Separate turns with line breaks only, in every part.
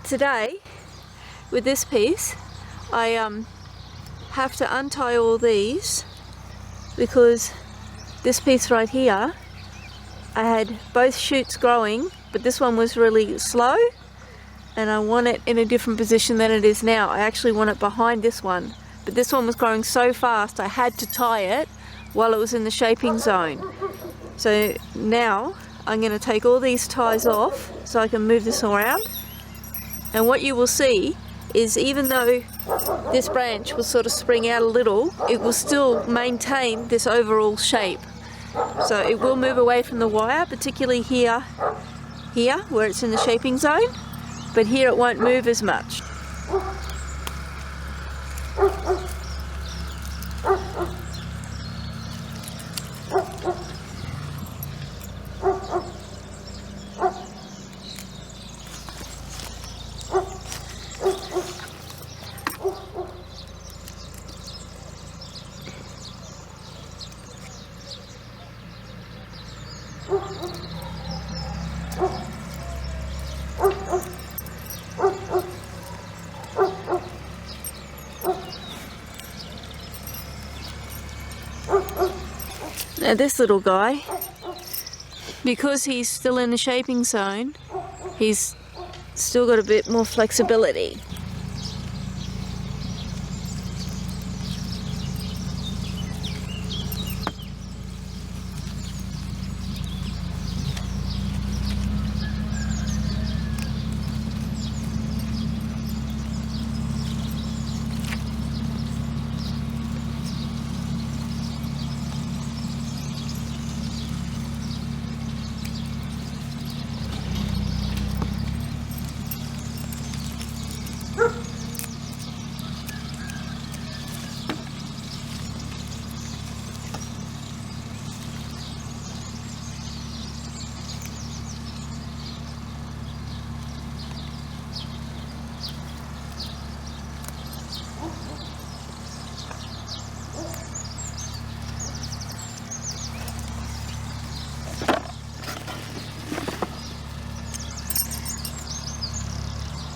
today with this piece I have to untie all these because this piece right here I had both shoots growing, but this one was really slow and I want it in a different position than it is now. I actually want it behind this one, but this one was growing so fast I had to tie it while it was in the shaping zone. So now I'm going to take all these ties off so I can move this around, and what you will see is even though this branch will sort of spring out a little, it will still maintain this overall shape. So it will move away from the wire, particularly here where it's in the shaping zone, but here it won't move as much. Now this little guy, because he's still in the shaping zone, he's still got a bit more flexibility.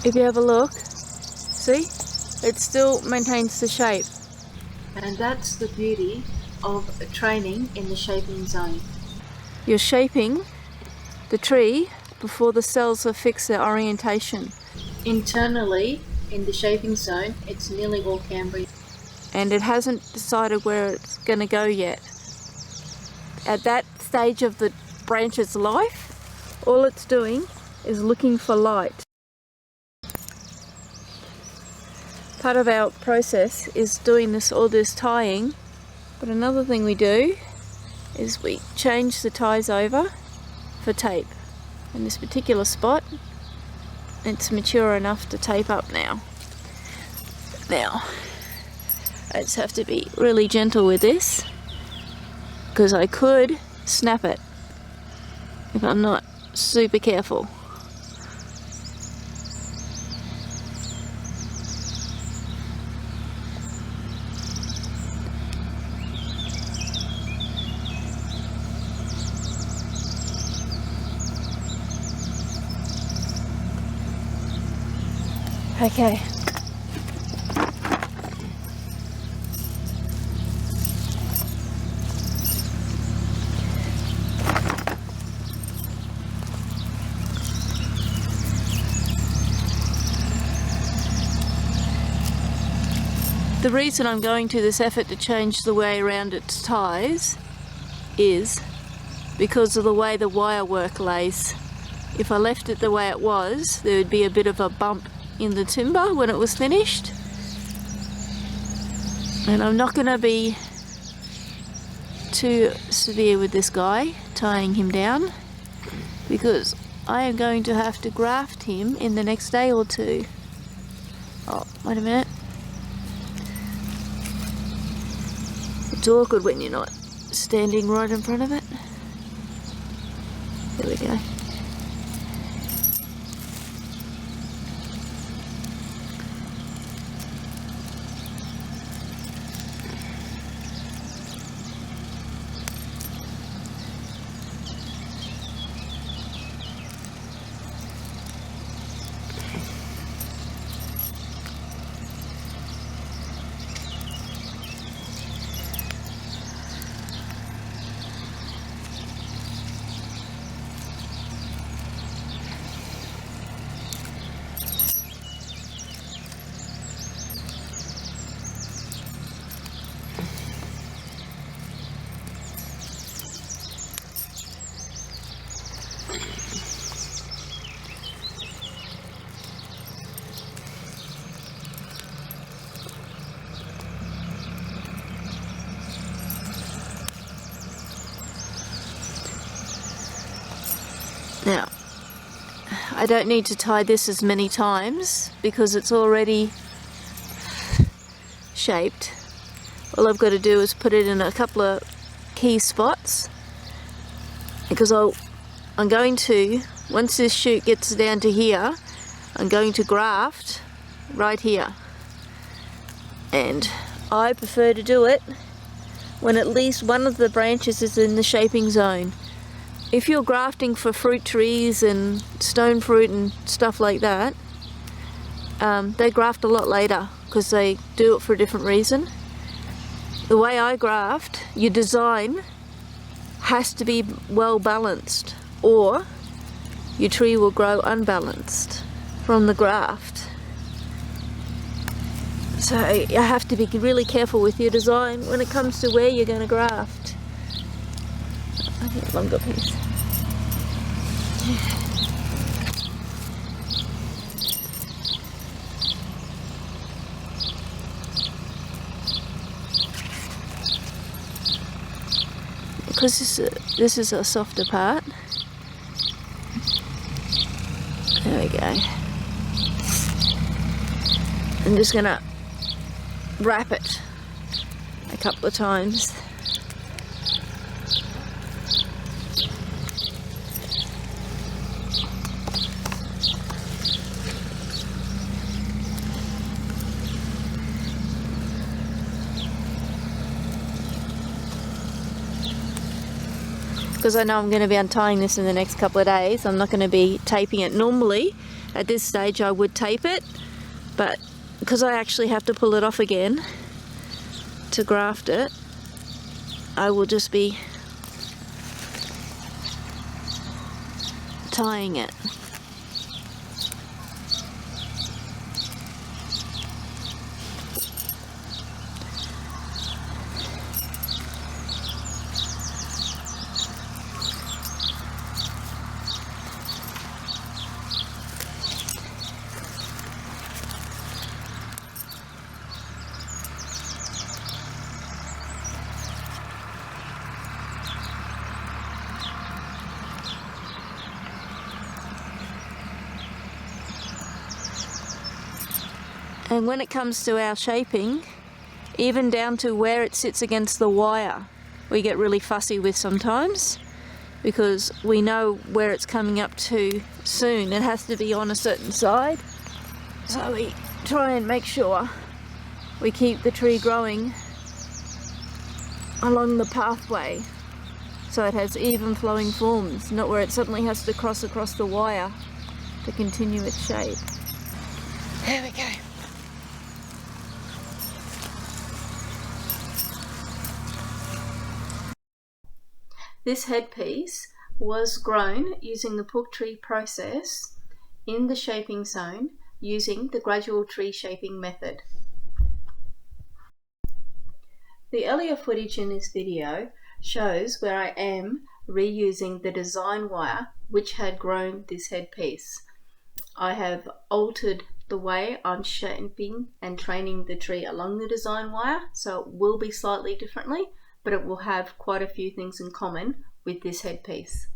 If you have a look, see, it still maintains the shape. And that's the beauty of training in the shaping zone. You're shaping the tree before the cells have fixed their orientation. Internally, in the shaping zone, it's nearly all Cambrian. And it hasn't decided where it's going to go yet. At that stage of the branch's life, all it's doing is looking for light. Part of our process is doing all this tying, but another thing we do is we change the ties over for tape. In this particular spot, it's mature enough to tape up now. Now, I just have to be really gentle with this because I could snap it if I'm not super careful. Okay. The reason I'm going to this effort to change the way around its ties is because of the way the wire work lays. If I left it the way it was, there would be a bit of a bump in the timber when it was finished, and I'm not going to be too severe with this guy, tying him down, because I am going to have to graft him in the next day or two. Oh, wait a minute. It's awkward when you're not standing right in front of it. There we go. I don't need to tie this as many times because it's already shaped. All I've got to do is put it in a couple of key spots, because I'm going to, once this shoot gets down to here, I'm going to graft right here. And I prefer to do it when at least one of the branches is in the shaping zone. If you're grafting for fruit trees and stone fruit and stuff like that, they graft a lot later because they do it for a different reason. The way I graft, your design has to be well balanced, or your tree will grow unbalanced from the graft. So you have to be really careful with your design when it comes to where you're going to graft. I need a longer piece. Because this is a softer part. There we go. I'm just going to wrap it a couple of times. Because I know I'm going to be untying this in the next couple of days. I'm not going to be taping it. Normally at this stage I would tape it, but because I actually have to pull it off again to graft it, I will just be tying it. And when it comes to our shaping, even down to where it sits against the wire, we get really fussy with sometimes, because we know where it's coming up to soon. It has to be on a certain side. So we try and make sure we keep the tree growing along the pathway so it has even flowing forms, not where it suddenly has to cross across the wire to continue its shape. There we go. This headpiece was grown using the Pooktre process in the shaping zone using the gradual tree shaping method. The earlier footage in this video shows where I am reusing the design wire which had grown this headpiece. I have altered the way I'm shaping and training the tree along the design wire, so it will be slightly differently, but it will have quite a few things in common with this headpiece.